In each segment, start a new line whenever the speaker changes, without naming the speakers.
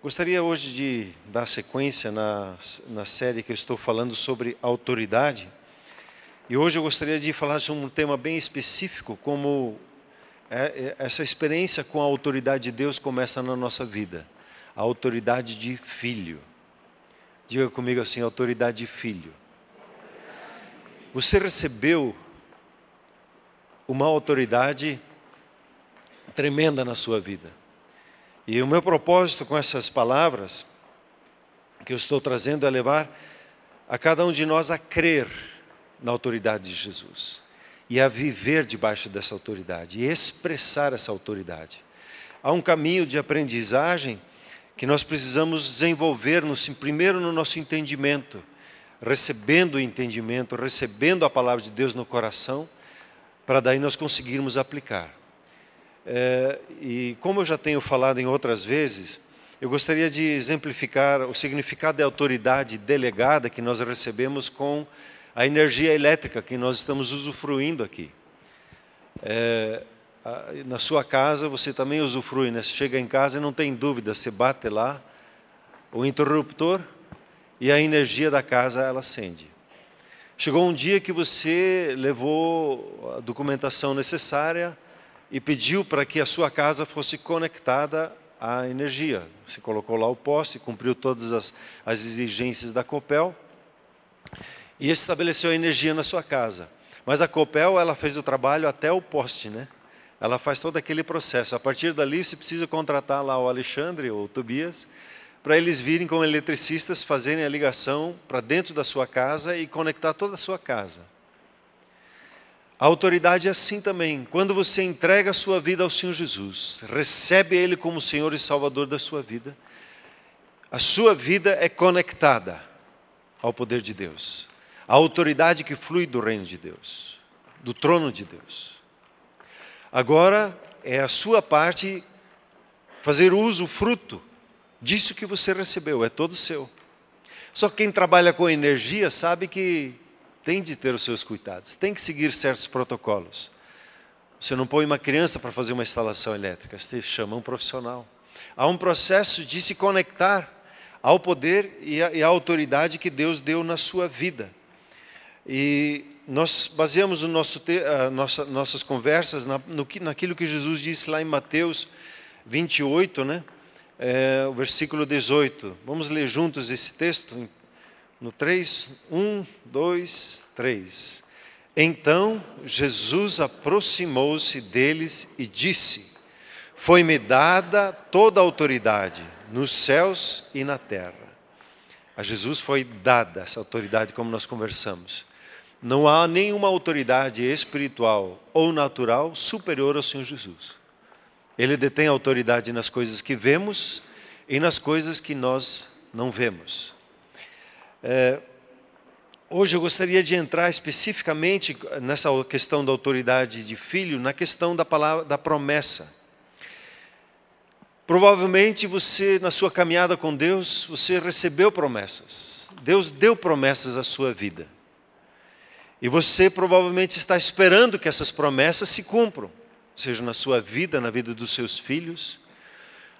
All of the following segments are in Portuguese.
Gostaria hoje de dar sequência na série que eu estou falando sobre autoridade. E hoje eu gostaria de falar sobre um tema bem específico, como essa experiência com a autoridade de Deus começa na nossa vida. A autoridade de filho. Diga comigo assim, autoridade de filho. Você recebeu uma autoridade tremenda na sua vida. E o meu propósito com essas palavras que eu estou trazendo é levar a cada um de nós a crer na autoridade de Jesus e a viver debaixo dessa autoridade e expressar essa autoridade. Há um caminho de aprendizagem que nós precisamos desenvolver primeiro no nosso entendimento, recebendo o entendimento, recebendo a palavra de Deus no coração, para daí nós conseguirmos aplicar. E como eu já tenho falado em outras vezes, eu gostaria de exemplificar o significado da autoridade delegada que nós recebemos com a energia elétrica que nós estamos usufruindo aqui. Na sua casa você também usufrui, né? Você chega em casa e não tem dúvida, você bate lá o interruptor e a energia da casa ela acende. Chegou um dia que você levou a documentação necessária e pediu para que a sua casa fosse conectada à energia. Você colocou lá o poste, cumpriu todas as exigências da Copel e estabeleceu a energia na sua casa. Mas a Copel, ela fez o trabalho até o poste, né? Ela faz todo aquele processo. A partir dali, você precisa contratar lá o Alexandre ou o Tobias, para eles virem como eletricistas, fazerem a ligação para dentro da sua casa e conectar toda a sua casa. A autoridade é assim também. Quando você entrega a sua vida ao Senhor Jesus, recebe Ele como Senhor e Salvador da sua vida, a sua vida é conectada ao poder de Deus. A autoridade que flui do reino de Deus, do trono de Deus. Agora é a sua parte fazer uso, fruto disso que você recebeu, é todo seu. Só que quem trabalha com energia sabe que tem de ter os seus cuidados, tem que seguir certos protocolos. Você não põe uma criança para fazer uma instalação elétrica, você chama um profissional. Há um processo de se conectar ao poder e à autoridade que Deus deu na sua vida. E nós baseamos nossas conversas naquilo que Jesus disse lá em Mateus 28, né? O versículo 18. Vamos ler juntos esse texto? No 3, 1, 2, 3. Então Jesus aproximou-se deles e disse: foi-me dada toda a autoridade nos céus e na terra. A Jesus foi dada essa autoridade, como nós conversamos. Não há nenhuma autoridade espiritual ou natural superior ao Senhor Jesus. Ele detém autoridade nas coisas que vemos e nas coisas que nós não vemos. Hoje eu gostaria de entrar especificamente nessa questão da autoridade de filho, na questão da palavra, da promessa. Provavelmente você, na sua caminhada com Deus, você recebeu promessas. Deus deu promessas à sua vida. E você provavelmente está esperando que essas promessas se cumpram, seja na sua vida, na vida dos seus filhos.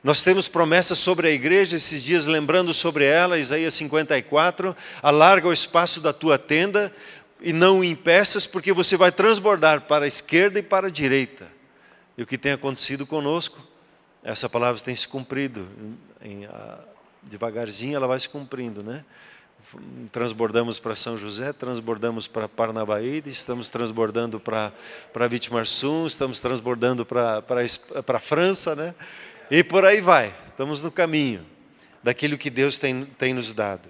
Nós temos promessas sobre a igreja, esses dias lembrando sobre ela, Isaías 54, alarga o espaço da tua tenda e não o impeças, porque você vai transbordar para a esquerda e para a direita. E o que tem acontecido conosco, essa palavra tem se cumprido, devagarzinho ela vai se cumprindo, né? Transbordamos para São José, transbordamos para Parnaíba, estamos transbordando para Vitimarsum, estamos transbordando para a França, né? E por aí vai, estamos no caminho daquilo que Deus tem nos dado.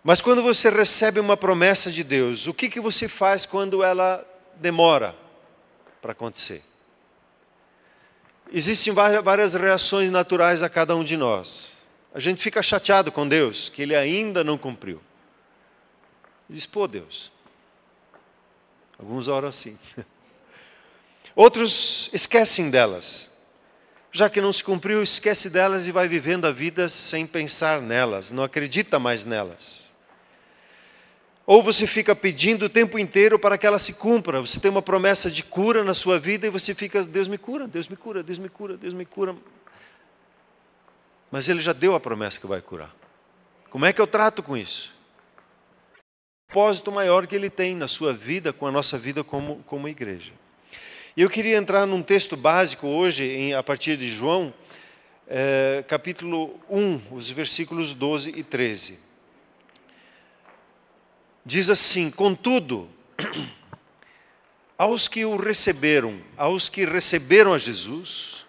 Mas quando você recebe uma promessa de Deus, o que você faz quando ela demora para acontecer? Existem várias reações naturais a cada um de nós. A gente fica chateado com Deus, que Ele ainda não cumpriu. Diz, pô Deus. Alguns oram assim. Outros esquecem delas. Já que não se cumpriu, esquece delas e vai vivendo a vida sem pensar nelas, não acredita mais nelas. Ou você fica pedindo o tempo inteiro para que ela se cumpra. Você tem uma promessa de cura na sua vida e você fica, Deus me cura, Deus me cura, Deus me cura, Deus me cura. Mas Ele já deu a promessa que vai curar. Como é que eu trato com isso? O propósito maior que Ele tem na sua vida, com a nossa vida como igreja. E eu queria entrar num texto básico hoje, a partir de João, capítulo 1, os versículos 12 e 13. Diz assim: contudo, aos que o receberam, aos que receberam a Jesus,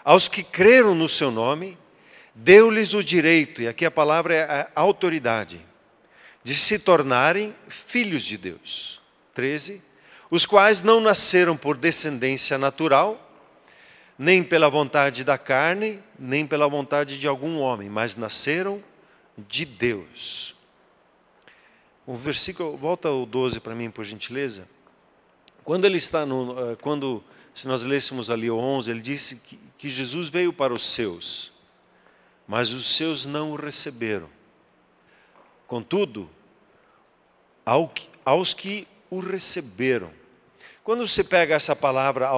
aos que creram no seu nome, deu-lhes o direito, e aqui a palavra é a autoridade, de se tornarem filhos de Deus. 13. Os quais não nasceram por descendência natural, nem pela vontade da carne, nem pela vontade de algum homem, mas nasceram de Deus. O versículo, volta ao 12 para mim, por gentileza. Quando ele está se nós lêssemos ali o 11, ele disse que Jesus veio para os seus, mas os seus não o receberam. Contudo, aos que o receberam. Quando você pega essa palavra,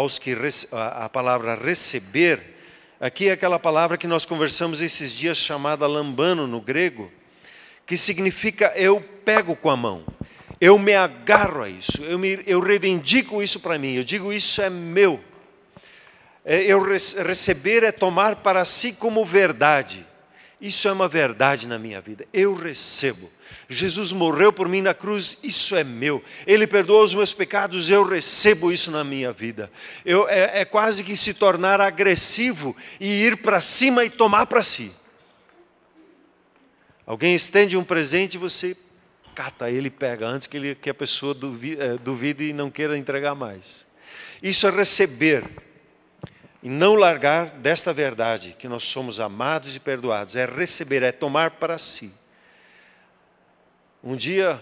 a palavra receber, aqui é aquela palavra que nós conversamos esses dias, chamada lambano no grego, que significa eu pego com a mão, eu me agarro a isso, eu reivindico isso para mim, eu digo isso é meu. Receber é tomar para si como verdade. Isso é uma verdade na minha vida, eu recebo. Jesus morreu por mim na cruz, isso é meu. Ele perdoou os meus pecados, eu recebo isso na minha vida. É quase que se tornar agressivo e ir para cima e tomar para si. Alguém estende um presente e você cata ele, pega, antes que a pessoa duvide e não queira entregar mais. Isso é receber e não largar desta verdade, que nós somos amados e perdoados. É receber, é tomar para si. Um dia,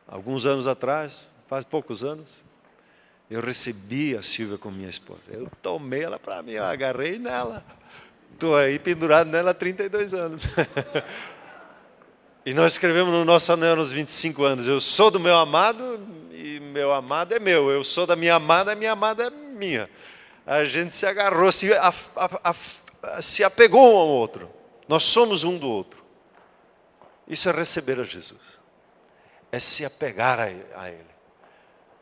alguns anos atrás, faz poucos anos, eu recebi a Silvia como minha esposa. Eu tomei ela para mim, eu agarrei nela. Estou aí pendurado nela há 32 anos. E nós escrevemos no nosso anel nos 25 anos. Eu sou do meu amado e meu amado é meu. Eu sou da minha amada é minha. A gente se agarrou, se apegou um ao outro. Nós somos um do outro. Isso é receber a Jesus. É se apegar a Ele.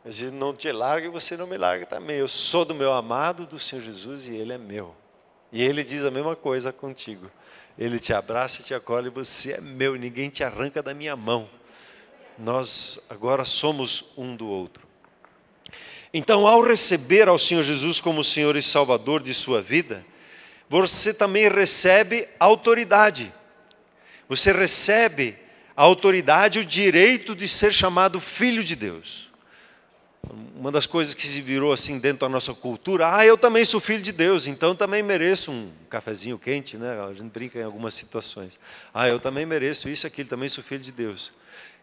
A gente não te larga e você não me larga também. Eu sou do meu amado, do Senhor Jesus, e Ele é meu. E Ele diz a mesma coisa contigo. Ele te abraça e te acolhe, você é meu, ninguém te arranca da minha mão. Nós agora somos um do outro. Então, ao receber ao Senhor Jesus como Senhor e Salvador de sua vida, você também recebe autoridade. Você recebe a autoridade, o direito de ser chamado filho de Deus. Uma das coisas que se virou assim dentro da nossa cultura, eu também sou filho de Deus, então também mereço um cafezinho quente, né? A gente brinca em algumas situações. Eu também mereço isso, aquilo, também sou filho de Deus.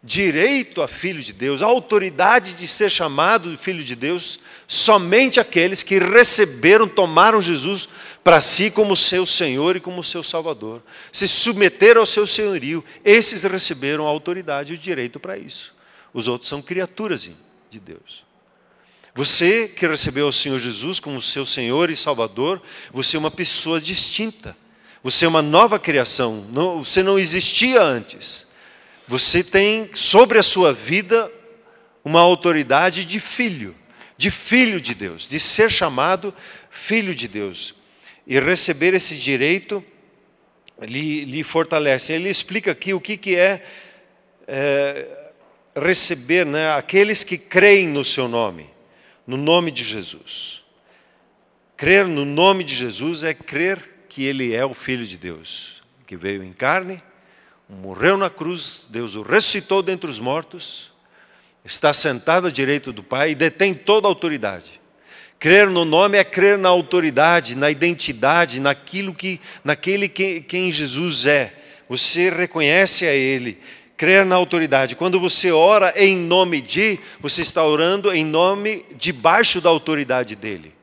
Direito a filho de Deus, a autoridade de ser chamado filho de Deus, somente aqueles que receberam, tomaram Jesus para si como seu Senhor e como seu Salvador. Se submeteram ao seu senhorio, esses receberam a autoridade e o direito para isso. Os outros são criaturas de Deus. Você que recebeu o Senhor Jesus como seu Senhor e Salvador, você é uma pessoa distinta. Você é uma nova criação. Você não existia antes. Você tem sobre a sua vida uma autoridade de filho de Deus, de ser chamado filho de Deus. E receber esse direito lhe fortalece. Ele explica aqui o que é receber, né? Aqueles que creem no seu nome, no nome de Jesus. Crer no nome de Jesus é crer que Ele é o Filho de Deus, que veio em carne, morreu na cruz, Deus o ressuscitou dentre os mortos, está sentado à direita do Pai e detém toda a autoridade. Crer no nome é crer na autoridade, na identidade, naquele quem Jesus é. Você reconhece a Ele. Crer na autoridade. Quando você ora em nome de, você está orando em nome debaixo da autoridade dEle.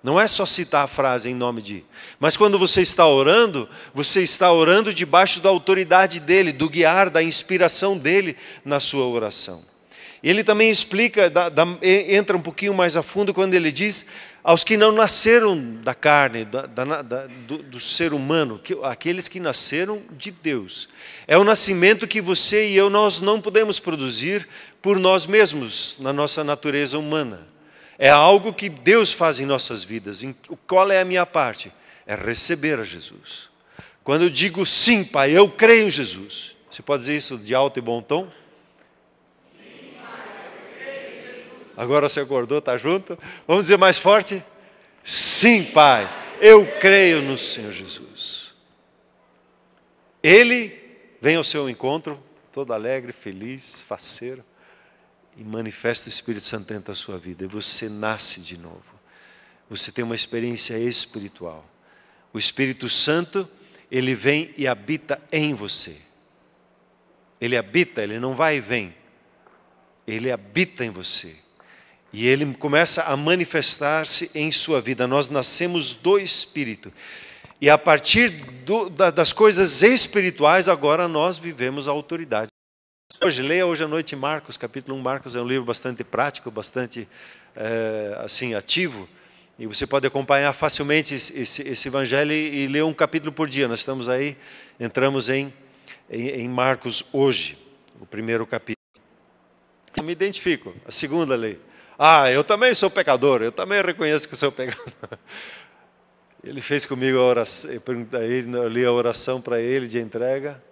Não é só citar a frase em nome de. Mas quando você está orando debaixo da autoridade dele, do guiar, da inspiração dele na sua oração. Ele também explica, entra um pouquinho mais a fundo quando ele diz aos que não nasceram da carne, do ser humano, aqueles que nasceram de Deus. É o nascimento que você e eu, nós não podemos produzir por nós mesmos, na nossa natureza humana. É algo que Deus faz em nossas vidas. Qual é a minha parte? É receber a Jesus. Quando eu digo sim, Pai, eu creio em Jesus. Você pode dizer isso de alto e bom tom? Sim, Pai, eu creio em Jesus. Agora você acordou, está junto? Vamos dizer mais forte? Sim, Pai, eu creio no Senhor Jesus. Ele vem ao seu encontro, todo alegre, feliz, faceiro. E manifesta o Espírito Santo dentro da sua vida. E você nasce de novo. Você tem uma experiência espiritual. O Espírito Santo, ele vem e habita em você. Ele habita, ele não vai e vem. Ele habita em você. E ele começa a manifestar-se em sua vida. Nós nascemos do Espírito. E a partir das coisas espirituais, agora nós vivemos a autoridade. Leia hoje à noite Marcos, capítulo 1. Marcos é um livro bastante prático, bastante assim, ativo. E você pode acompanhar facilmente esse evangelho e ler um capítulo por dia. Nós estamos aí, entramos em Marcos hoje, o primeiro capítulo. Eu me identifico. A segunda lei. Eu também sou pecador, eu também reconheço que sou pecador. Ele fez comigo a oração, eu li a oração para ele de entrega.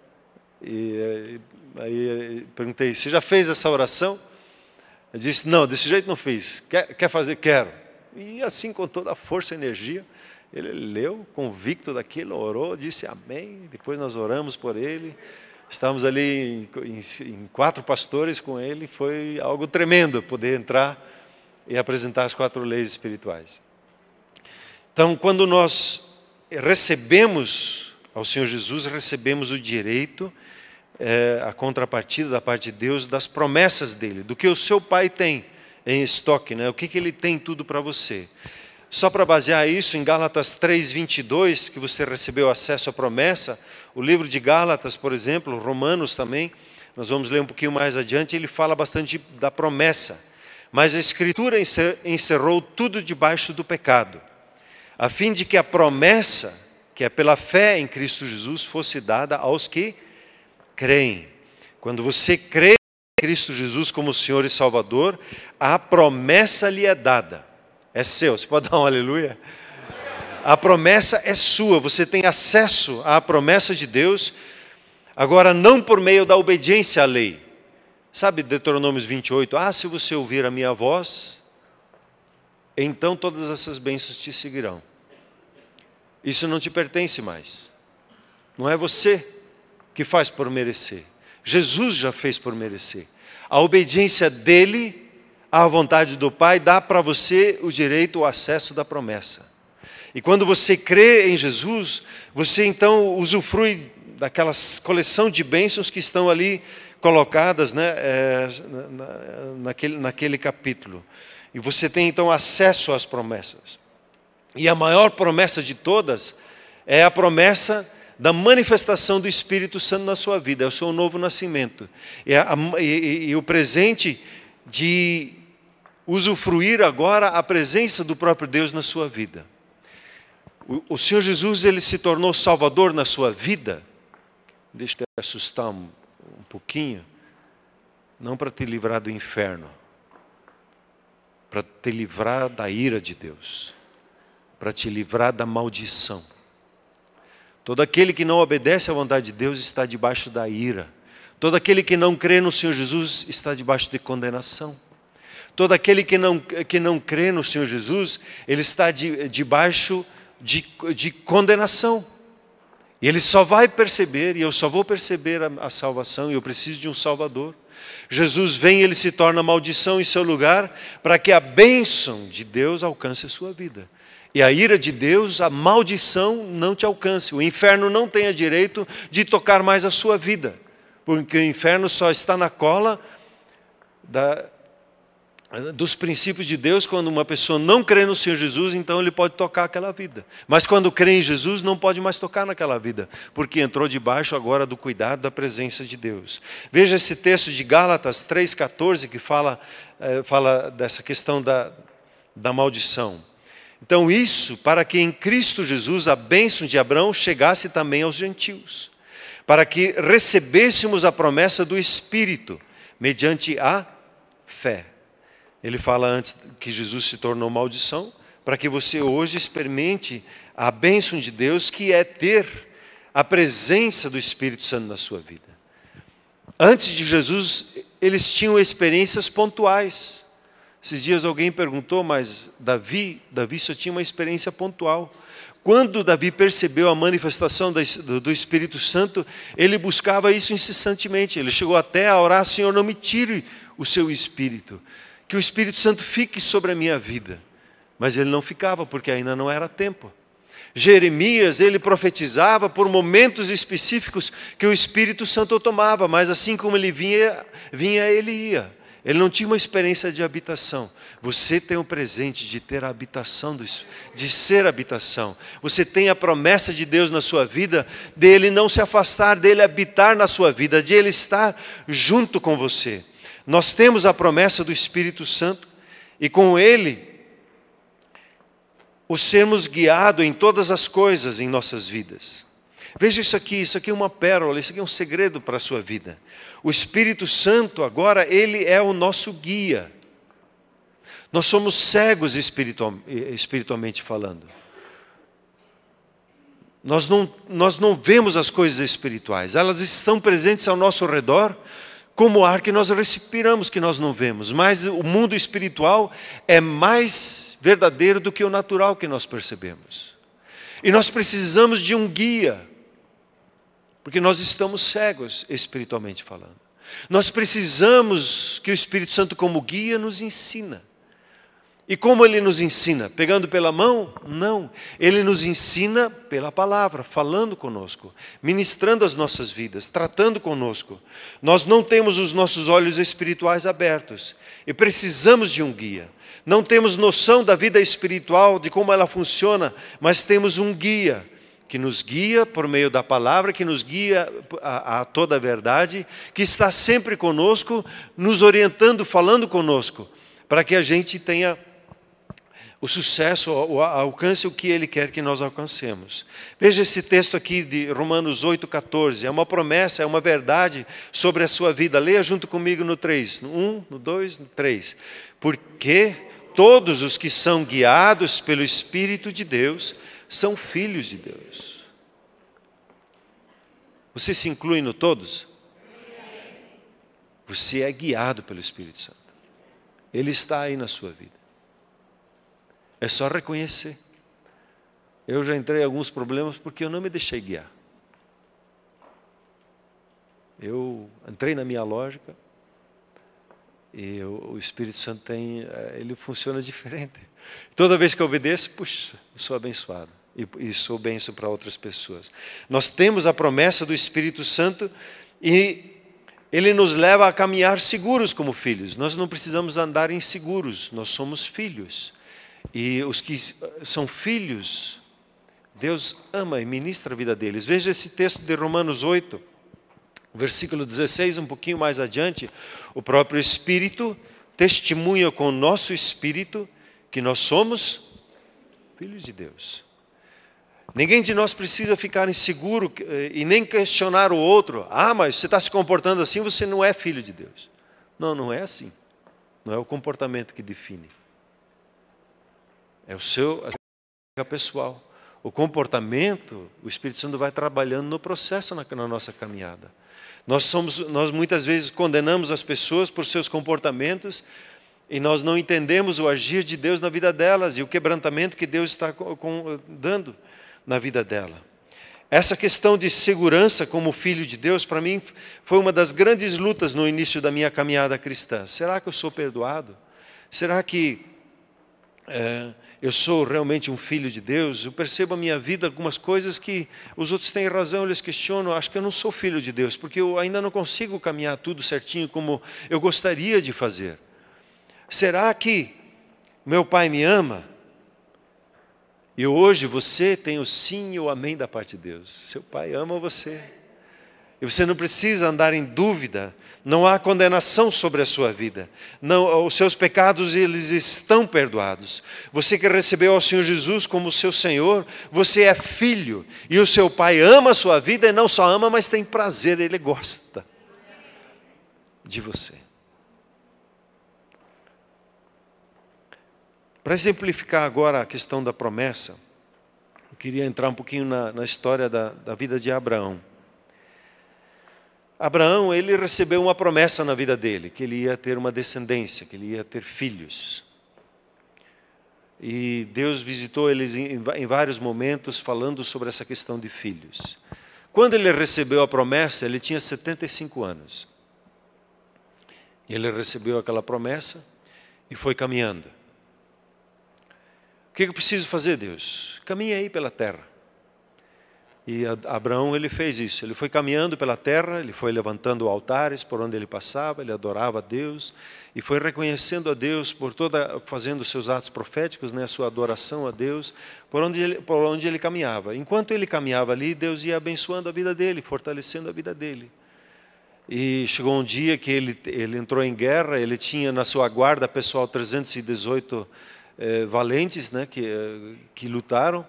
E aí perguntei, você já fez essa oração? Ele disse, não, desse jeito não fiz. Quer fazer? Quero. E assim, com toda a força e energia, ele leu, convicto daquilo, orou, disse amém. Depois nós oramos por ele. Estávamos ali em 4 pastores com ele. Foi algo tremendo poder entrar e apresentar as 4 leis espirituais. Então, quando nós recebemos ao Senhor Jesus, recebemos o direito, a contrapartida da parte de Deus, das promessas dele, do que o seu Pai tem em estoque, né? O que ele tem tudo para você. Só para basear isso, em Gálatas 3:22, que você recebeu acesso à promessa, o livro de Gálatas, por exemplo, Romanos também, nós vamos ler um pouquinho mais adiante, ele fala bastante da promessa. Mas a Escritura encerrou tudo debaixo do pecado, a fim de que a promessa, que é pela fé em Cristo Jesus, fosse dada aos que creem. Quando você crê em Cristo Jesus como Senhor e Salvador, a promessa lhe é dada. É seu, você pode dar um aleluia? A promessa é sua, você tem acesso à promessa de Deus, agora não por meio da obediência à lei. Sabe Deuteronômio 28? Se você ouvir a minha voz, então todas essas bênçãos te seguirão. Isso não te pertence mais. Não é você que faz por merecer. Jesus já fez por merecer. A obediência dele à vontade do Pai dá para você o direito, o acesso da promessa. E quando você crê em Jesus, você então usufrui daquela coleção de bênçãos que estão ali colocadas, né, naquele capítulo. E você tem então acesso às promessas. E a maior promessa de todas é a promessa da manifestação do Espírito Santo na sua vida, é o seu novo nascimento. E o presente de usufruir agora a presença do próprio Deus na sua vida. O Senhor Jesus, ele se tornou Salvador na sua vida. Deixa eu te assustar um pouquinho. Não para te livrar do inferno, para te livrar da ira de Deus, para te livrar da maldição. Todo aquele que não obedece à vontade de Deus está debaixo da ira. Todo aquele que não crê no Senhor Jesus está debaixo de condenação. Todo aquele que não crê no Senhor Jesus, ele está debaixo de condenação. E ele só vai perceber, e eu só vou perceber a salvação, e eu preciso de um Salvador. Jesus vem e ele se torna maldição em seu lugar, para que a bênção de Deus alcance a sua vida. E a ira de Deus, a maldição não te alcance. O inferno não tenha direito de tocar mais a sua vida. Porque o inferno só está na cola dos princípios de Deus. Quando uma pessoa não crê no Senhor Jesus, então ele pode tocar aquela vida. Mas quando crê em Jesus, não pode mais tocar naquela vida, porque entrou debaixo agora do cuidado da presença de Deus. Veja esse texto de Gálatas 3,14, que fala dessa questão da maldição. Então isso, para que em Cristo Jesus a bênção de Abraão chegasse também aos gentios, para que recebêssemos a promessa do Espírito, mediante a fé. Ele fala antes que Jesus se tornou maldição, para que você hoje experimente a bênção de Deus, que é ter a presença do Espírito Santo na sua vida. Antes de Jesus, eles tinham experiências pontuais. Esses dias alguém perguntou, mas Davi só tinha uma experiência pontual. Quando Davi percebeu a manifestação do Espírito Santo, ele buscava isso incessantemente. Ele chegou até a orar: Senhor, não me tire o seu Espírito, que o Espírito Santo fique sobre a minha vida. Mas ele não ficava, porque ainda não era tempo. Jeremias, ele profetizava por momentos específicos que o Espírito Santo o tomava, mas assim como ele vinha, ele ia. Ele não tinha uma experiência de habitação. Você tem o presente de ter a habitação, de ser habitação. Você tem a promessa de Deus na sua vida, dele não se afastar, dele habitar na sua vida, de ele estar junto com você. Nós temos a promessa do Espírito Santo, e com ele, o sermos guiados em todas as coisas em nossas vidas. Veja isso aqui é uma pérola, isso aqui é um segredo para a sua vida. O Espírito Santo agora, ele é o nosso guia. Nós somos cegos espiritualmente falando. Nós não vemos as coisas espirituais, elas estão presentes ao nosso redor, como o ar que nós respiramos, que nós não vemos. Mas o mundo espiritual é mais verdadeiro do que o natural que nós percebemos. E nós precisamos de um guia, porque nós estamos cegos espiritualmente falando. Nós precisamos que o Espírito Santo, como guia, nos ensina. E como ele nos ensina? Pegando pela mão? Não. Ele nos ensina pela palavra, falando conosco, ministrando as nossas vidas, tratando conosco. Nós não temos os nossos olhos espirituais abertos e precisamos de um guia. Não temos noção da vida espiritual, de como ela funciona, mas temos um guia que nos guia por meio da palavra, que nos guia a toda a verdade, que está sempre conosco, nos orientando, falando conosco, para que a gente tenha o sucesso, alcance o que Ele quer que nós alcancemos. Veja esse texto aqui de Romanos 8,14. É uma promessa, é uma verdade sobre a sua vida. Leia junto comigo no 3. No 1, no 2, no 3. Porque todos os que são guiados pelo Espírito de Deus são filhos de Deus. Você se inclui no todos? Você é guiado pelo Espírito Santo. Ele está aí na sua vida. É só reconhecer. Eu já entrei em alguns problemas porque eu não me deixei guiar. Eu entrei na minha lógica e o Espírito Santo ele funciona diferente. Toda vez que eu obedeço, puxa, eu sou abençoado e sou bênção para outras pessoas. Nós temos a promessa do Espírito Santo e ele nos leva a caminhar seguros como filhos. Nós não precisamos andar inseguros, nós somos filhos. E os que são filhos, Deus ama e ministra a vida deles. Veja esse texto de Romanos 8, versículo 16, um pouquinho mais adiante. O próprio Espírito testemunha com o nosso Espírito que nós somos filhos de Deus. Ninguém de nós precisa ficar inseguro e nem questionar o outro. Ah, mas você está se comportando assim, você não é filho de Deus. Não, não é assim. Não é o comportamento que define. É a pessoal. O comportamento, o Espírito Santo vai trabalhando no processo na nossa caminhada. Nós muitas vezes condenamos as pessoas por seus comportamentos e nós não entendemos o agir de Deus na vida delas e o quebrantamento que Deus está dando na vida dela. Essa questão de segurança como filho de Deus, para mim, foi uma das grandes lutas no início da minha caminhada cristã. Será que eu sou perdoado? Será que eu sou realmente um filho de Deus? Eu percebo a minha vida, algumas coisas que os outros têm razão, eles questionam. Acho que eu não sou filho de Deus, porque eu ainda não consigo caminhar tudo certinho como eu gostaria de fazer. Será que meu pai me ama? E hoje você tem o sim e o amém da parte de Deus. Seu pai ama você. E você não precisa andar em dúvida. Não há condenação sobre a sua vida. Não, os seus pecados, eles estão perdoados. Você que recebeu ao Senhor Jesus como seu Senhor, você é filho. E o seu pai ama a sua vida, e não só ama, mas tem prazer, ele gosta de você. Para exemplificar agora a questão da promessa, eu queria entrar um pouquinho na história da vida de Abraão. Abraão, ele recebeu uma promessa na vida dele, que ele ia ter uma descendência, que ele ia ter filhos. E Deus visitou eles em vários momentos falando sobre essa questão de filhos. Quando ele recebeu a promessa, ele tinha 75 anos. Ele recebeu aquela promessa e foi caminhando. O que eu preciso fazer, Deus? Caminhe aí pela terra. E Abraão, ele fez isso. Ele foi caminhando pela terra, ele foi levantando altares por onde ele passava, ele adorava a Deus e foi reconhecendo a Deus fazendo seus atos proféticos, né, a sua adoração a Deus, por onde ele caminhava. Enquanto ele caminhava ali, Deus ia abençoando a vida dele, fortalecendo a vida dele. E chegou um dia que ele entrou em guerra, ele tinha na sua guarda pessoal 318 valentes, né, que lutaram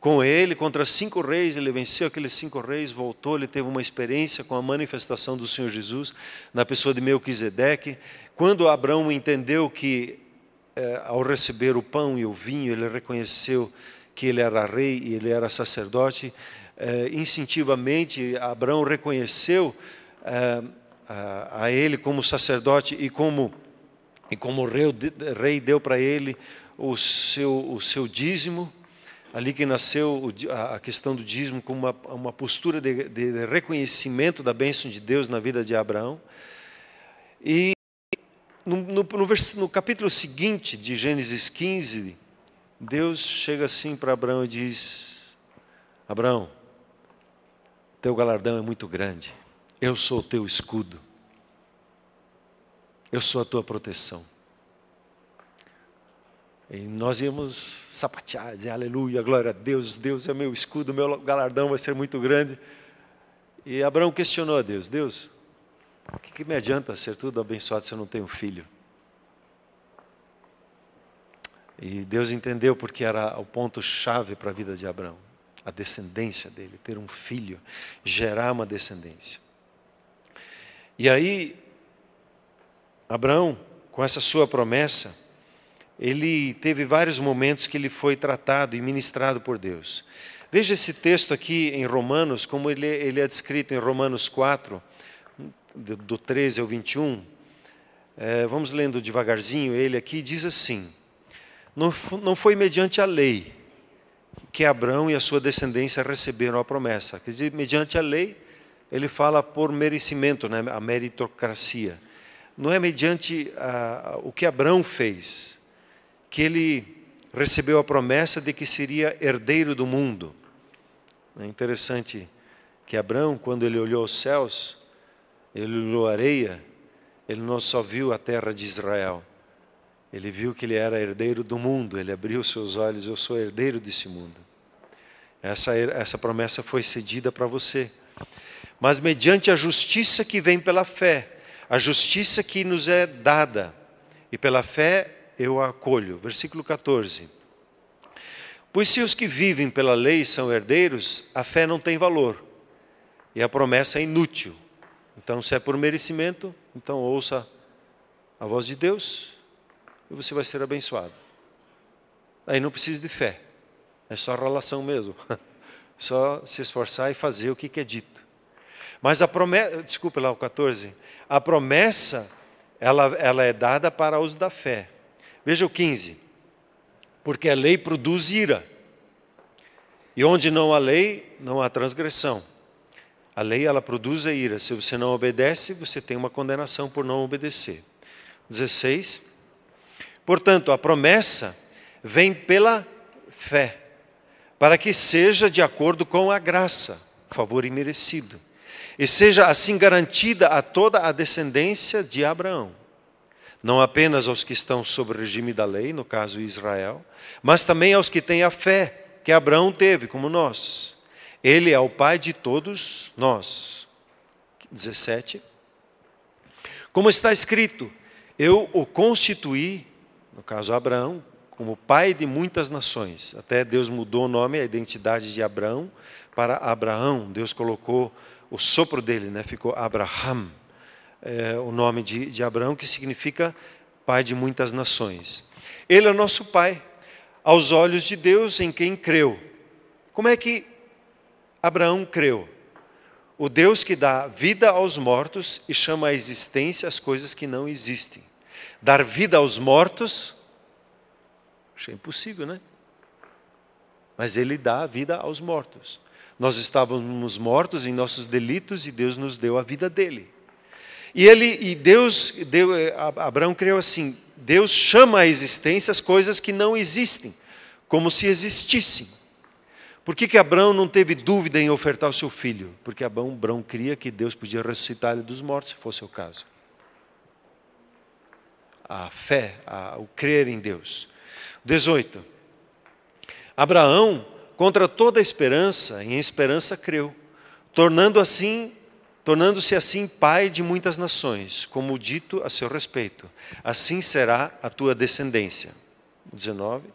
com ele contra 5 reis. Ele venceu aqueles 5 reis, voltou, ele teve uma experiência com a manifestação do Senhor Jesus na pessoa de Melquisedeque. Quando Abraão entendeu que ao receber o pão e o vinho, ele reconheceu que ele era rei e ele era sacerdote, instintivamente Abraão reconheceu a ele como sacerdote e como rei deu para ele o seu dízimo. Ali que nasceu a questão do dízimo como uma postura de reconhecimento da bênção de Deus na vida de Abraão. E no capítulo seguinte de Gênesis 15, Deus chega assim para Abraão e diz: Abraão, teu galardão é muito grande, eu sou o teu escudo, eu sou a tua proteção. E nós íamos sapatear, dizer aleluia, glória a Deus, Deus é meu escudo, meu galardão vai ser muito grande. E Abraão questionou a Deus: Deus, o que me adianta ser tudo abençoado se eu não tenho filho? E Deus entendeu porque era o ponto-chave para a vida de Abraão, a descendência dele, ter um filho, gerar uma descendência. E aí, Abraão, com essa sua promessa, ele teve vários momentos que ele foi tratado e ministrado por Deus. Veja esse texto aqui em Romanos, como ele é descrito em Romanos 4, do 13 ao 21. Vamos lendo devagarzinho, ele aqui diz assim: não foi mediante a lei que Abraão e a sua descendência receberam a promessa. Quer dizer, mediante a lei, ele fala por merecimento, né, a meritocracia. Não é mediante o que Abraão fez que ele recebeu a promessa de que seria herdeiro do mundo. É interessante que Abraão, quando ele olhou os céus, ele olhou a areia, ele não só viu a terra de Israel, ele viu que ele era herdeiro do mundo, ele abriu seus olhos: eu sou herdeiro desse mundo. Essa promessa foi cedida para você. Mas mediante a justiça que vem pela fé, a justiça que nos é dada, e pela fé eu a acolho. Versículo 14. Pois se os que vivem pela lei são herdeiros, a fé não tem valor, e a promessa é inútil. Então, se é por merecimento, então ouça a voz de Deus, e você vai ser abençoado. Aí não precisa de fé, é só relação mesmo. Só se esforçar e fazer o que é dito. Mas a promessa, desculpe lá o 14, a promessa, ela é dada para uso da fé. Veja o 15, porque a lei produz ira, e onde não há lei, não há transgressão. A lei, ela produz a ira. Se você não obedece, você tem uma condenação por não obedecer. 16, portanto, a promessa vem pela fé, para que seja de acordo com a graça, favor imerecido, e seja assim garantida a toda a descendência de Abraão. não apenas aos que estão sob o regime da lei, no caso Israel, mas também aos que têm a fé que Abraão teve, como nós. Ele é o pai de todos nós. 17. Como está escrito, eu o constituí, no caso Abraão, como pai de muitas nações. Até Deus mudou o nome, a identidade de Abraão para Abraão. Deus colocou o sopro dele, né? Ficou Abraham, o nome de Abraão, que significa pai de muitas nações. Ele é nosso pai, aos olhos de Deus em quem creu. Como é que Abraão creu? O Deus que dá vida aos mortos e chama à existência as coisas que não existem. Dar vida aos mortos, achei impossível, né? Mas Ele dá a vida aos mortos. Nós estávamos mortos em nossos delitos e Deus nos deu a vida dele. Abraão creu assim, Deus chama à existência as coisas que não existem, como se existissem. Por que Abraão não teve dúvida em ofertar o seu filho? Porque Abraão cria que Deus podia ressuscitar ele dos mortos, se fosse o caso. A fé, o crer em Deus. 18. Abraão, contra toda esperança, em esperança creu, tornando-se assim pai de muitas nações, como dito a seu respeito. Assim será a tua descendência. 19.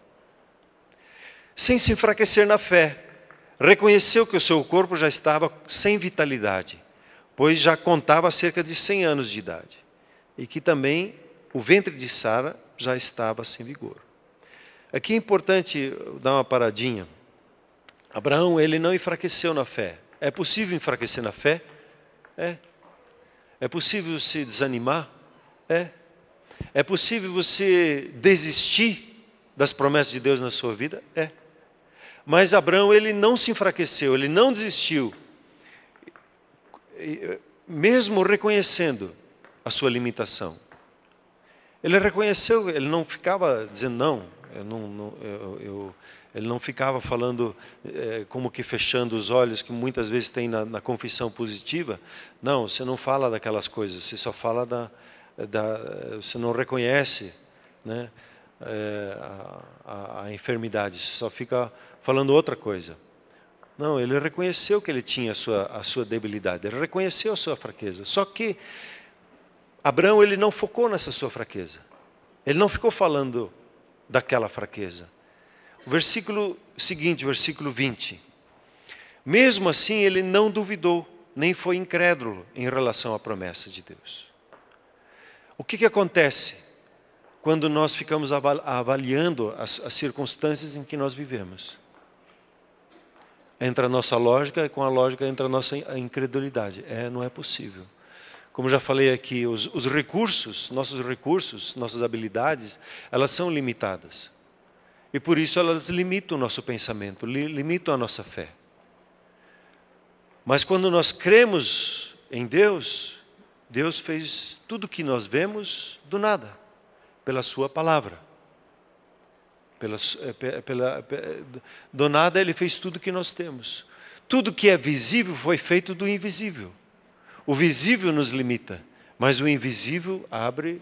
Sem se enfraquecer na fé, reconheceu que o seu corpo já estava sem vitalidade, pois já contava cerca de 100 anos de idade, e que também o ventre de Sara já estava sem vigor. Aqui é importante dar uma paradinha. Abraão, ele não enfraqueceu na fé. É possível enfraquecer na fé? É. É possível se desanimar? É. É possível você desistir das promessas de Deus na sua vida? É. Mas Abraão, ele não se enfraqueceu, ele não desistiu, mesmo reconhecendo a sua limitação. Ele reconheceu, ele não ficava dizendo não, ele não ficava falando como que fechando os olhos, que muitas vezes tem na confissão positiva. Não, você não fala daquelas coisas, você só fala você não reconhece, né, a enfermidade, você só fica falando outra coisa. Não, ele reconheceu que ele tinha a sua debilidade, ele reconheceu a sua fraqueza. Só que Abraão, ele não focou nessa sua fraqueza. Ele não ficou falando daquela fraqueza. O versículo seguinte, versículo 20. Mesmo assim, ele não duvidou, nem foi incrédulo em relação à promessa de Deus. O que acontece quando nós ficamos avaliando as circunstâncias em que nós vivemos? Entra a nossa lógica e com a lógica entra a nossa incredulidade. Não é possível. Como já falei aqui, os recursos, nossas habilidades, elas são limitadas. E por isso elas limitam o nosso pensamento, limitam a nossa fé. Mas quando nós cremos em Deus, Deus fez tudo o que nós vemos do nada, pela sua palavra. Do nada Ele fez tudo o que nós temos. Tudo que é visível foi feito do invisível. O visível nos limita, mas o invisível abre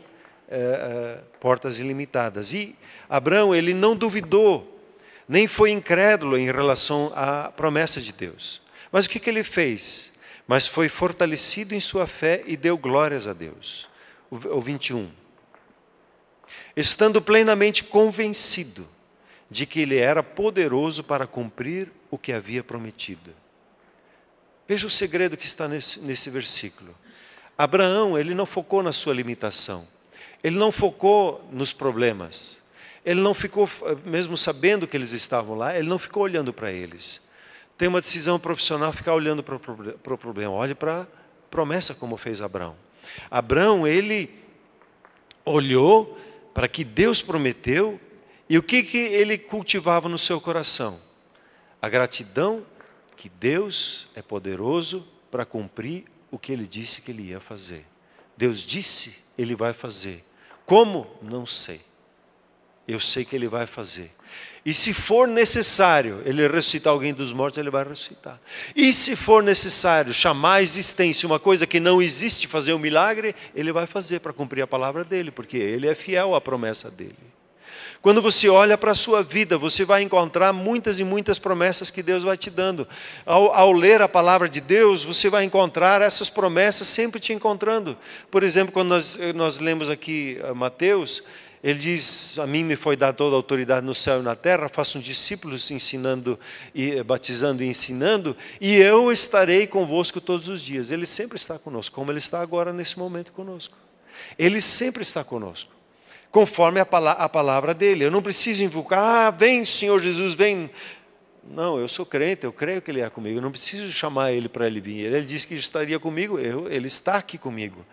portas ilimitadas. E Abraão, ele não duvidou, nem foi incrédulo em relação à promessa de Deus. Mas o que ele fez? Mas foi fortalecido em sua fé e deu glórias a Deus. O 21. Estando plenamente convencido de que Ele era poderoso para cumprir o que havia prometido. Veja o segredo que está nesse versículo. Abraão, ele não focou na sua limitação. Ele não focou nos problemas. Ele não ficou, mesmo sabendo que eles estavam lá, ele não ficou olhando para eles. Tem uma decisão profissional ficar olhando para o problema. Olhe para a promessa como fez Abraão. Abraão, ele olhou para que Deus prometeu e o que ele cultivava no seu coração? A gratidão que Deus é poderoso para cumprir o que Ele disse que Ele ia fazer. Deus disse, Ele vai fazer. Como? Não sei. eu sei que Ele vai fazer. E se for necessário Ele ressuscitar alguém dos mortos, Ele vai ressuscitar. E se for necessário chamar à existência uma coisa que não existe, fazer um milagre, Ele vai fazer para cumprir a palavra dEle, porque Ele é fiel à promessa dEle. Quando você olha para a sua vida, você vai encontrar muitas e muitas promessas que Deus vai te dando. Ao ler a palavra de Deus, você vai encontrar essas promessas sempre te encontrando. Por exemplo, quando nós lemos aqui Mateus, ele diz, a mim me foi dada toda a autoridade no céu e na terra, façam discípulos ensinando, batizando e ensinando, e eu estarei convosco todos os dias. Ele sempre está conosco, como Ele está agora nesse momento conosco. Ele sempre está conosco, conforme a palavra dEle. Eu não preciso invocar, vem Senhor Jesus, vem. Não, eu sou crente, eu creio que Ele é comigo, eu não preciso chamar Ele para Ele vir. Ele disse que estaria comigo, Ele está aqui comigo,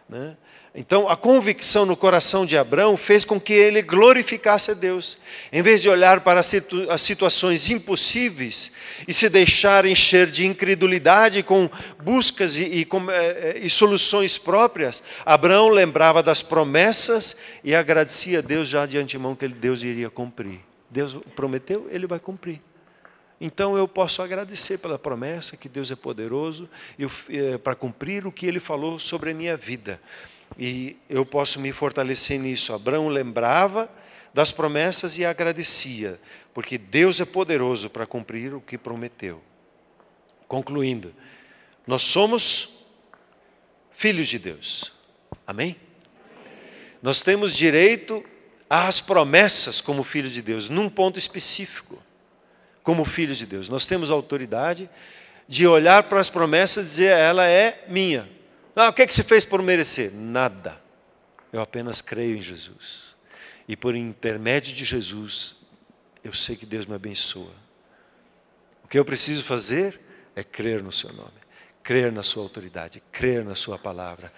né? Então, a convicção no coração de Abraão fez com que ele glorificasse a Deus. Em vez de olhar para as situações impossíveis e se deixar encher de incredulidade com buscas e soluções próprias, Abraão lembrava das promessas e agradecia a Deus já de antemão que Deus iria cumprir. Deus prometeu, Ele vai cumprir. Então eu posso agradecer pela promessa que Deus é poderoso para cumprir o que Ele falou sobre a minha vida. E eu posso me fortalecer nisso. Abraão lembrava das promessas e agradecia, porque Deus é poderoso para cumprir o que prometeu. Concluindo, nós somos filhos de Deus. Amém? Nós temos direito às promessas como filhos de Deus, num ponto específico, como filhos de Deus. Nós temos a autoridade de olhar para as promessas e dizer, ela é minha. O que você fez por merecer? Nada. Eu apenas creio em Jesus. E por intermédio de Jesus, eu sei que Deus me abençoa. O que eu preciso fazer é crer no seu nome, crer na sua autoridade, crer na sua palavra.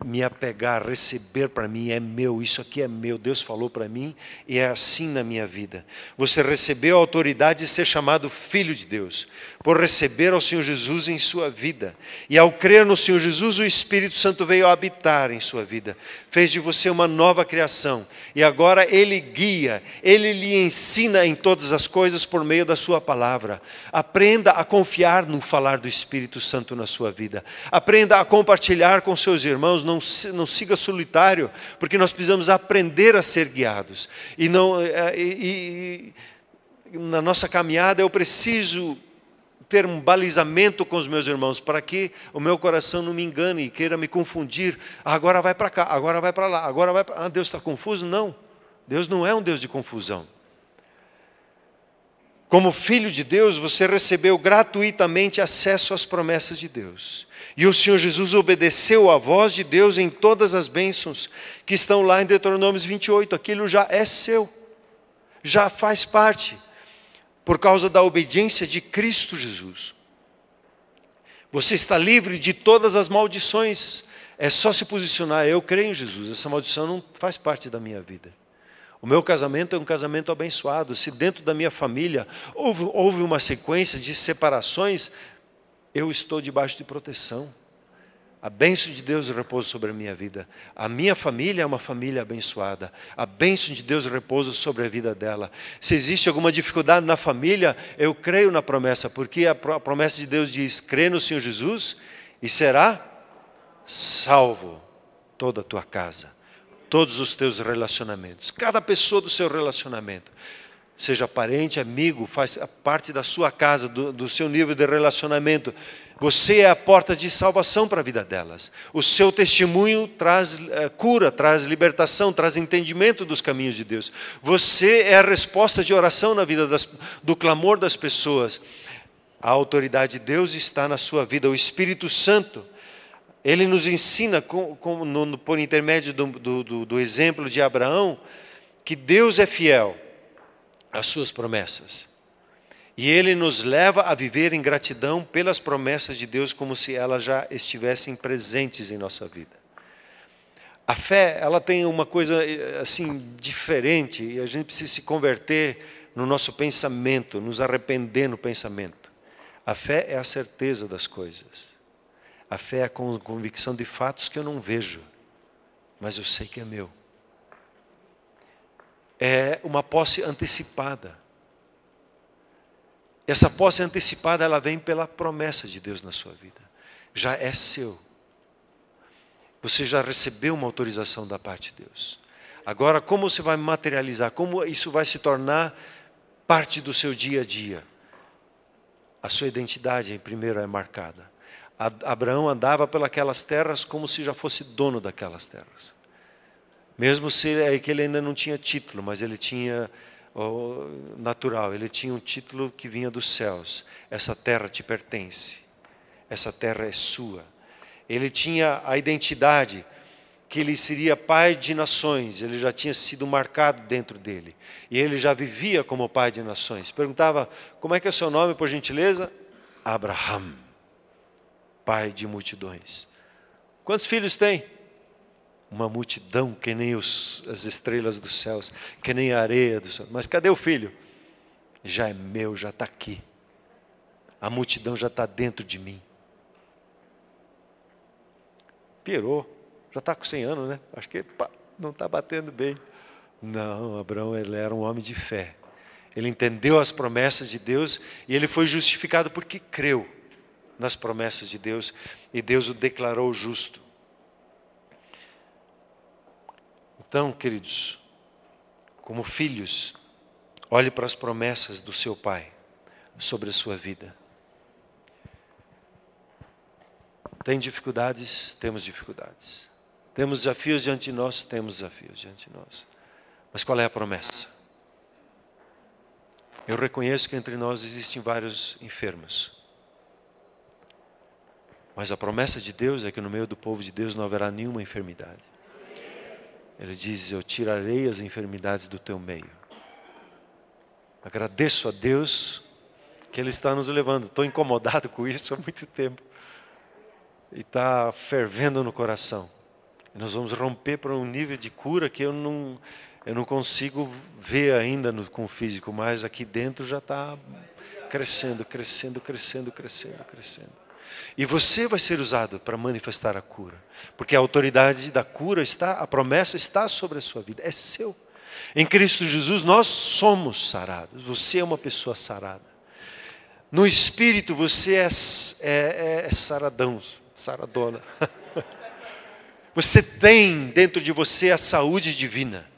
Me apegar, receber para mim, é meu, isso aqui é meu, Deus falou para mim e é assim na minha vida. Você recebeu a autoridade de ser chamado filho de Deus, por receber ao Senhor Jesus em sua vida. E ao crer no Senhor Jesus, o Espírito Santo veio habitar em sua vida, fez de você uma nova criação. E agora Ele guia, Ele lhe ensina em todas as coisas por meio da sua palavra. Aprenda a confiar no falar do Espírito Santo na sua vida. Aprenda a compartilhar com seus irmãos. Não siga solitário, porque nós precisamos aprender a ser guiados. Na nossa caminhada eu preciso ter um balizamento com os meus irmãos, para que o meu coração não me engane e queira me confundir. Agora vai para cá, agora vai para lá, agora vai para... Deus está confuso? Não, Deus não é um Deus de confusão. Como filho de Deus, você recebeu gratuitamente acesso às promessas de Deus. E o Senhor Jesus obedeceu à voz de Deus em todas as bênçãos que estão lá em Deuteronômio 28. Aquilo já é seu, já faz parte, por causa da obediência de Cristo Jesus. Você está livre de todas as maldições. É só se posicionar, eu creio em Jesus, essa maldição não faz parte da minha vida. O meu casamento é um casamento abençoado. Se dentro da minha família houve uma sequência de separações, eu estou debaixo de proteção. A bênção de Deus repousa sobre a minha vida. A minha família é uma família abençoada. A bênção de Deus repousa sobre a vida dela. Se existe alguma dificuldade na família, eu creio na promessa, porque a promessa de Deus diz, crê no Senhor Jesus e será salvo toda a tua casa. Todos os teus relacionamentos, cada pessoa do seu relacionamento, seja parente, amigo, faz parte da sua casa, do seu nível de relacionamento, você é a porta de salvação para a vida delas. O seu testemunho traz cura, traz libertação, traz entendimento dos caminhos de Deus. Você é a resposta de oração na vida do clamor das pessoas. A autoridade de Deus está na sua vida, o Espírito Santo. Ele nos ensina, por intermédio do exemplo de Abraão, que Deus é fiel às suas promessas. E Ele nos leva a viver em gratidão pelas promessas de Deus, como se elas já estivessem presentes em nossa vida. A fé, ela tem uma coisa assim diferente, e a gente precisa se converter no nosso pensamento, nos arrepender no pensamento. A fé é a certeza das coisas. A fé é a convicção de fatos que eu não vejo, mas eu sei que é meu. é uma posse antecipada. Essa posse antecipada, ela vem pela promessa de Deus na sua vida. Já é seu. Você já recebeu uma autorização da parte de Deus. Agora, como você vai materializar? Como isso vai se tornar parte do seu dia a dia? A sua identidade, primeiro, é marcada. Abraão andava pelas terras como se já fosse dono daquelas terras. Mesmo se que ele ainda não tinha título, mas ele tinha natural, ele tinha um título que vinha dos céus. Essa terra te pertence. Essa terra é sua. Ele tinha a identidade que ele seria pai de nações. Ele já tinha sido marcado dentro dele. E ele já vivia como pai de nações. Perguntava, como é que é o seu nome, por gentileza? Abraham, pai de multidões. Quantos filhos tem? Uma multidão, que nem as estrelas dos céus, que nem a areia do céu. Mas cadê o filho? Já é meu, já está aqui. A multidão já está dentro de mim. Pirou, já está com 100 anos, né? Acho que não está batendo bem. Não, Abraão, ele era um homem de fé. Ele entendeu as promessas de Deus e ele foi justificado porque creu nas promessas de Deus e Deus o declarou justo. Então, queridos, como filhos, olhe para as promessas do seu Pai sobre a sua vida. Tem dificuldades? Temos dificuldades. Temos desafios diante de nós? Temos desafios diante de nós. Mas qual é a promessa? Eu reconheço que entre nós existem vários enfermos. Mas a promessa de Deus é que no meio do povo de Deus não haverá nenhuma enfermidade. Ele diz, eu tirarei as enfermidades do teu meio. Agradeço a Deus que Ele está nos levando. Estou incomodado com isso há muito tempo. E está fervendo no coração. E nós vamos romper para um nível de cura que eu não consigo ver ainda com o físico, mas aqui dentro já está crescendo, crescendo, crescendo, crescendo, crescendo. E você vai ser usado para manifestar a cura. Porque a autoridade da cura a promessa está sobre a sua vida, é seu. Em Cristo Jesus nós somos sarados, você é uma pessoa sarada. No Espírito você é saradão, saradona. Você tem dentro de você a saúde divina.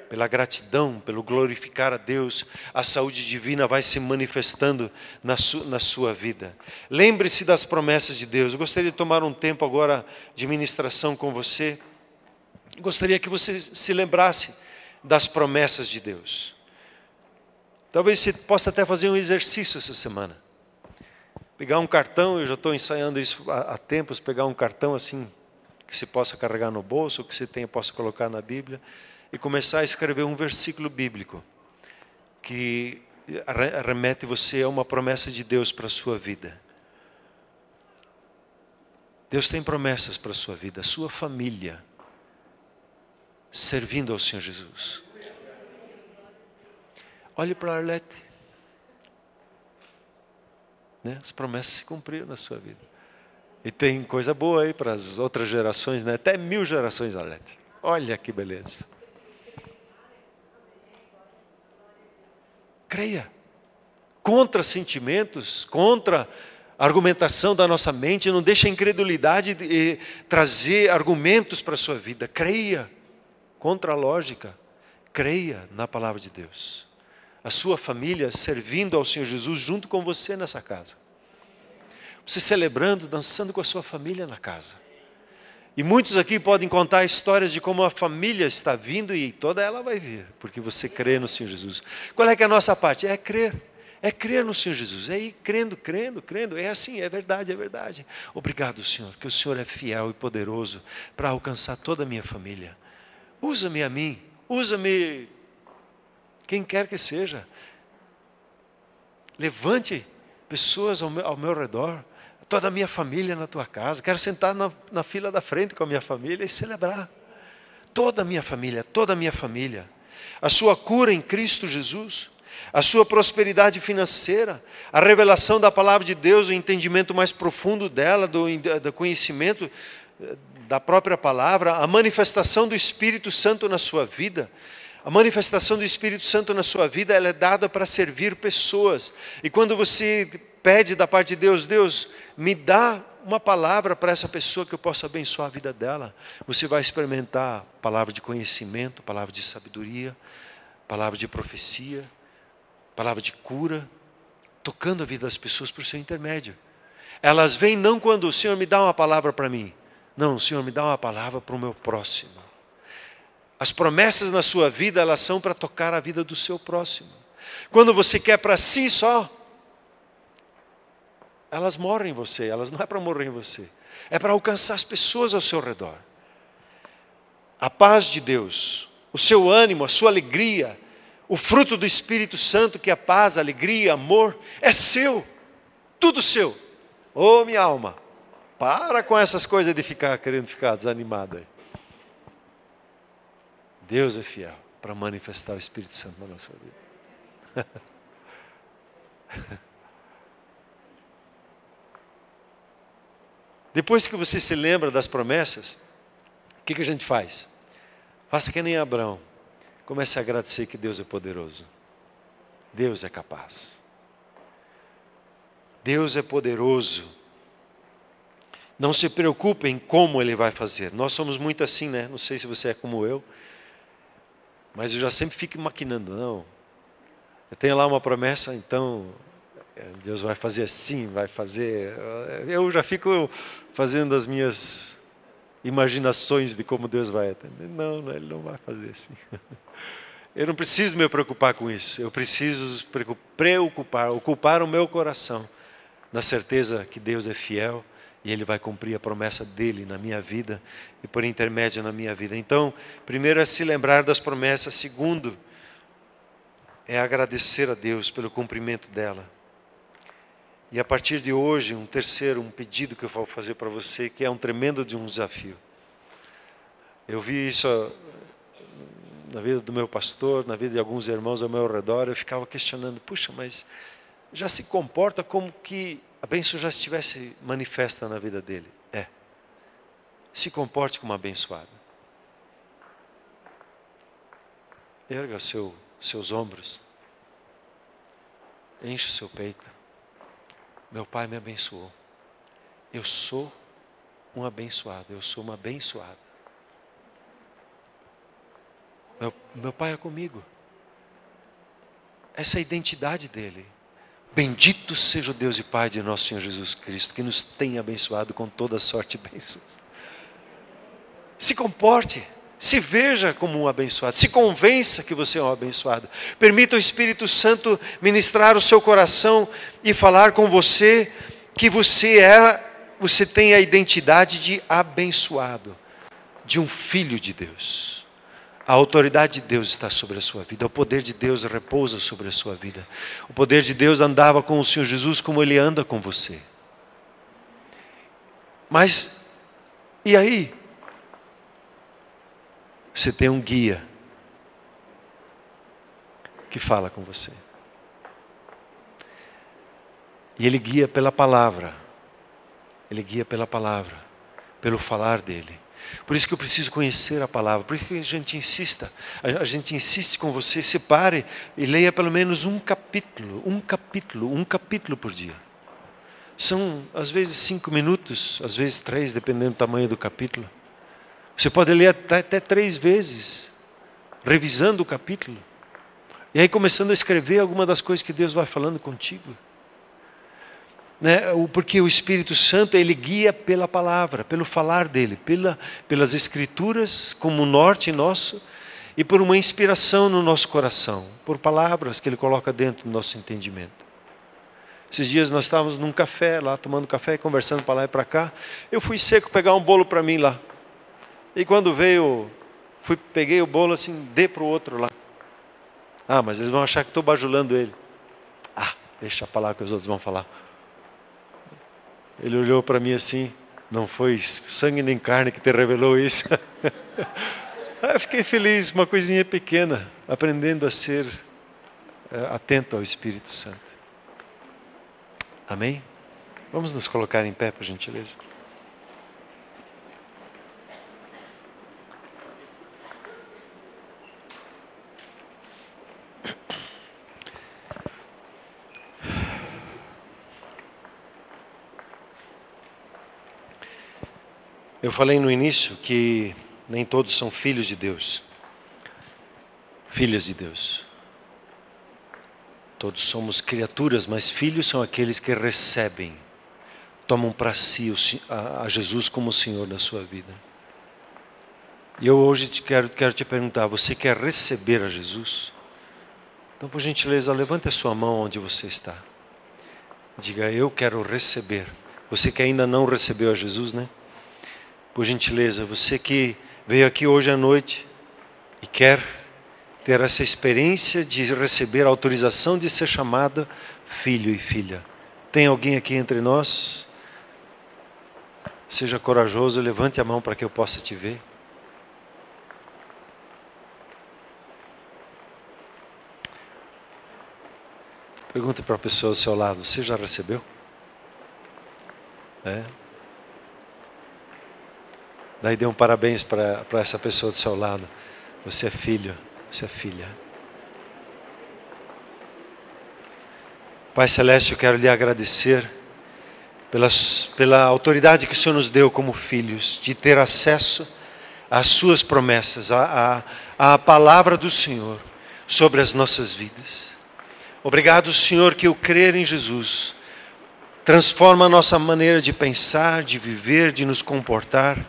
Pela gratidão, pelo glorificar a Deus, a saúde divina vai se manifestando na sua vida. Lembre-se das promessas de Deus. Eu gostaria de tomar um tempo agora de ministração com você. Gostaria que você se lembrasse das promessas de Deus. Talvez você possa até fazer um exercício essa semana. Pegar um cartão, eu já estou ensaiando isso há tempos, pegar um cartão assim, que você possa carregar no bolso, ou que você possa colocar na Bíblia, e começar a escrever um versículo bíblico que remete você a uma promessa de Deus para a sua vida. Deus tem promessas para a sua vida, a sua família, servindo ao Senhor Jesus. Olhe para a Arlete. Né? As promessas se cumpriram na sua vida. E tem coisa boa aí para as outras gerações, né? Até 1000 gerações, Arlete. Olha que beleza. Creia. Contra sentimentos, contra a argumentação da nossa mente, não deixe a incredulidade trazer argumentos para a sua vida. Creia. Contra a lógica. Creia na palavra de Deus. A sua família servindo ao Senhor Jesus junto com você nessa casa. Você celebrando, dançando com a sua família na casa. E muitos aqui podem contar histórias de como a família está vindo e toda ela vai vir, porque você crê no Senhor Jesus. Qual é que é a nossa parte? É crer no Senhor Jesus, é ir crendo, é assim, é verdade, é verdade. Obrigado, Senhor, que o Senhor é fiel e poderoso para alcançar toda a minha família. Usa-me a mim, usa-me quem quer que seja. Levante pessoas ao meu redor, toda a minha família na tua casa. Quero sentar na fila da frente com a minha família e celebrar. Toda a minha família. A sua cura em Cristo Jesus. A sua prosperidade financeira. A revelação da palavra de Deus, o entendimento mais profundo dela, do conhecimento da própria palavra. A manifestação do Espírito Santo na sua vida. A manifestação do Espírito Santo na sua vida, ela é dada para servir pessoas. E quando você pede da parte de Deus, Deus, me dá uma palavra para essa pessoa que eu possa abençoar a vida dela. Você vai experimentar palavra de conhecimento, palavra de sabedoria, palavra de profecia, palavra de cura, tocando a vida das pessoas por seu intermédio. Elas vêm não quando o Senhor me dá uma palavra para mim. Não, o Senhor me dá uma palavra para o meu próximo. As promessas na sua vida, elas são para tocar a vida do seu próximo. Quando você quer para si só, elas morrem em você, elas não é para morrer em você. É para alcançar as pessoas ao seu redor. A paz de Deus, o seu ânimo, a sua alegria, o fruto do Espírito Santo, que é a paz, a alegria, amor, é seu, tudo seu. Ô minha alma, para com essas coisas de querendo ficar desanimada aí. Deus é fiel para manifestar o Espírito Santo na nossa vida. Depois que você se lembra das promessas, o que a gente faz? Faça que nem Abraão. Comece a agradecer que Deus é poderoso. Deus é capaz. Deus é poderoso. Não se preocupe em como Ele vai fazer. Nós somos muito assim, né? Não sei se você é como eu. Mas eu já sempre fico maquinando, não. Eu tenho lá uma promessa, então Deus vai fazer assim, vai fazer. Eu já fico fazendo as minhas imaginações de como Deus vai atender. Não, Ele não vai fazer assim. Eu não preciso me preocupar com isso. Eu preciso ocupar o meu coração na certeza que Deus é fiel. E Ele vai cumprir a promessa dEle na minha vida e por intermédio na minha vida. Então, primeiro é se lembrar das promessas. Segundo, é agradecer a Deus pelo cumprimento dela. E a partir de hoje, um pedido que eu vou fazer para você, que é um tremendo desafio. Eu vi isso na vida do meu pastor, na vida de alguns irmãos ao meu redor. Eu ficava questionando, puxa, mas já se comporta como que a bênção já estivesse manifesta na vida dele. Se comporte como abençoado. Erga seus ombros. Enche o seu peito. Meu Pai me abençoou. Eu sou um abençoado. Eu sou uma abençoada. Meu Pai é comigo. Essa é a identidade dele. Bendito seja o Deus e Pai de nosso Senhor Jesus Cristo, que nos tem abençoado com toda sorte de bênçãos. Se comporte, se veja como um abençoado, se convença que você é um abençoado. Permita o Espírito Santo ministrar o seu coração e falar com você que você tem a identidade de abençoado, de um filho de Deus. A autoridade de Deus está sobre a sua vida. O poder de Deus repousa sobre a sua vida. O poder de Deus andava com o Senhor Jesus como Ele anda com você. Mas, e aí? Você tem um guia que fala com você. E Ele guia pela palavra. Ele guia pela palavra, pelo falar dEle. Por isso que eu preciso conhecer a palavra. Por isso que a gente insiste com você. Separe e leia pelo menos um capítulo por dia. São às vezes 5 minutos, às vezes 3, dependendo do tamanho do capítulo. Você pode ler até 3 vezes, revisando o capítulo. E aí começando a escrever alguma das coisas que Deus vai falando contigo. Porque o Espírito Santo, Ele guia pela palavra, pelo falar dEle, pelas Escrituras como norte nosso e por uma inspiração no nosso coração, por palavras que Ele coloca dentro do nosso entendimento. Esses dias nós estávamos num café lá, tomando café e conversando para lá e para cá. Eu fui seco pegar um bolo para mim lá. E quando peguei o bolo assim, dei para o outro lá. Ah, mas eles vão achar que estou bajulando ele. Deixa para lá que os outros vão falar. Ele olhou para mim assim, não foi sangue nem carne que te revelou isso. Eu fiquei feliz, uma coisinha pequena, aprendendo a ser atento ao Espírito Santo. Amém? Vamos nos colocar em pé, por gentileza. Eu falei no início que nem todos são filhos de Deus, filhas de Deus. Todos somos criaturas, mas filhos são aqueles que recebem, tomam para si a Jesus como o Senhor da sua vida. E eu hoje quero te perguntar, você quer receber a Jesus? Então, por gentileza, levante a sua mão onde você está. Diga, eu quero receber. Você que ainda não recebeu a Jesus, né? Por gentileza, você que veio aqui hoje à noite e quer ter essa experiência de receber a autorização de ser chamada filho e filha. Tem alguém aqui entre nós? Seja corajoso, levante a mão para que eu possa te ver. Pergunte para a pessoa ao seu lado, você já recebeu? Daí dê um parabéns para essa pessoa do seu lado. Você é filho, você é filha. Pai Celeste, eu quero lhe agradecer pela autoridade que o Senhor nos deu como filhos, de ter acesso às suas promessas, à palavra do Senhor sobre as nossas vidas. Obrigado, Senhor, que o crer em Jesus transforma a nossa maneira de pensar, de viver, de nos comportar.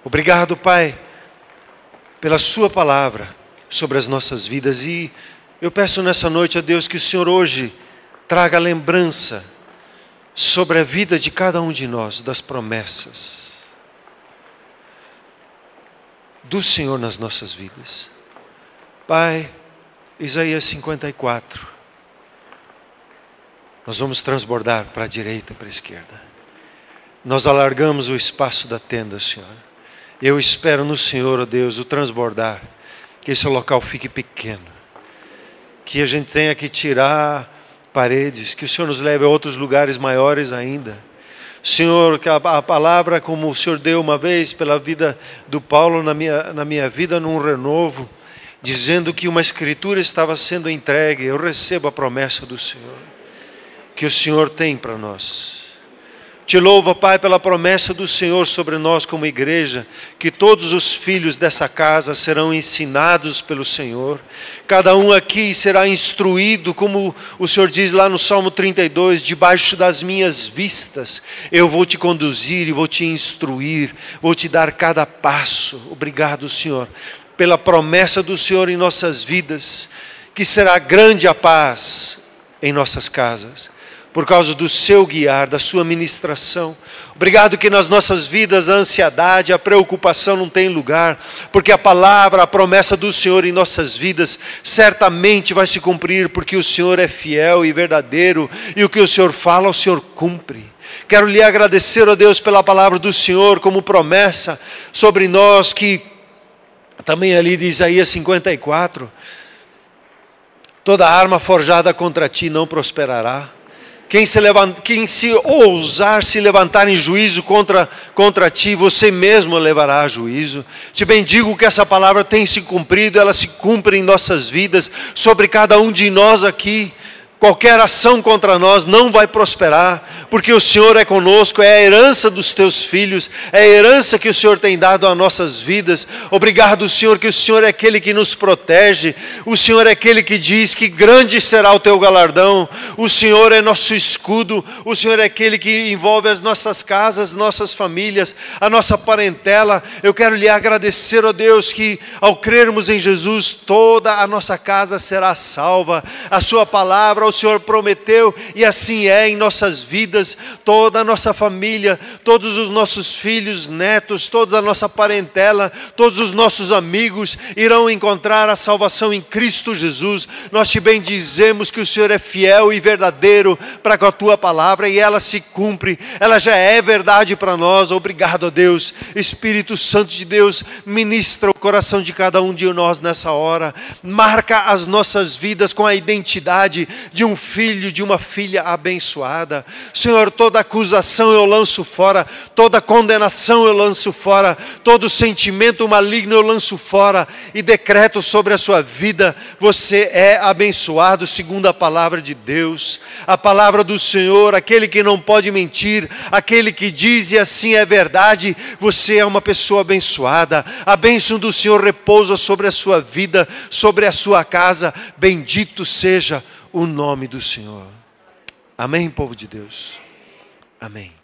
Obrigado, Pai, pela sua palavra sobre as nossas vidas. E eu peço nessa noite a Deus que o Senhor hoje traga lembrança sobre a vida de cada um de nós, das promessas do Senhor nas nossas vidas. Pai, Isaías 54. Nós vamos transbordar para a direita e para a esquerda. Nós alargamos o espaço da tenda, Senhor. Eu espero no Senhor, ó Deus, o transbordar, que esse local fique pequeno, que a gente tenha que tirar paredes, que o Senhor nos leve a outros lugares maiores ainda. Senhor, que a palavra como o Senhor deu uma vez pela vida do Paulo na minha vida num renovo, dizendo que uma escritura estava sendo entregue, eu recebo a promessa do Senhor, que o Senhor tem para nós. Te louvo, Pai, pela promessa do Senhor sobre nós como igreja, que todos os filhos dessa casa serão ensinados pelo Senhor. Cada um aqui será instruído, como o Senhor diz lá no Salmo 32, debaixo das minhas vistas. Eu vou te conduzir e vou te instruir, vou te dar cada passo. Obrigado, Senhor, pela promessa do Senhor em nossas vidas, que será grande a paz em nossas casas, por causa do seu guiar, da sua ministração. Obrigado que nas nossas vidas a ansiedade, a preocupação não tem lugar, porque a palavra, a promessa do Senhor em nossas vidas certamente vai se cumprir, porque o Senhor é fiel e verdadeiro, e o que o Senhor fala, o Senhor cumpre. Quero lhe agradecer, ó Deus, pela palavra do Senhor como promessa sobre nós, que também ali de Isaías 54, toda arma forjada contra ti não prosperará. Quem se ousar se levantar em juízo contra ti, você mesmo levará a juízo. Te bendigo que essa palavra tem se cumprido, ela se cumpre em nossas vidas, sobre cada um de nós aqui. Qualquer ação contra nós não vai prosperar, porque o Senhor é conosco, é a herança dos teus filhos, é a herança que o Senhor tem dado às nossas vidas. Obrigado, Senhor, que o Senhor é aquele que nos protege, o Senhor é aquele que diz que grande será o teu galardão, o Senhor é nosso escudo, o Senhor é aquele que envolve as nossas casas, nossas famílias, a nossa parentela. Eu quero lhe agradecer, ó Deus, que ao crermos em Jesus, toda a nossa casa será salva, a sua palavra, o Senhor prometeu, e assim é em nossas vidas. Toda a nossa família, todos os nossos filhos, netos, toda a nossa parentela, todos os nossos amigos irão encontrar a salvação em Cristo Jesus. Nós te bendizemos que o Senhor é fiel e verdadeiro para com a tua palavra, e ela se cumpre, ela já é verdade para nós. Obrigado, ó Deus. Espírito Santo de Deus, ministra o coração de cada um de nós nessa hora, marca as nossas vidas com a identidade de um filho, de uma filha abençoada. Senhor, toda acusação eu lanço fora, toda condenação eu lanço fora, todo sentimento maligno eu lanço fora e decreto sobre a sua vida: você é abençoado segundo a palavra de Deus, a palavra do Senhor, aquele que não pode mentir, aquele que diz e assim é verdade. Você é uma pessoa abençoada, a bênção do Senhor repousa sobre a sua vida, sobre a sua casa. Bendito seja o nome do Senhor. Amém, povo de Deus. Amém.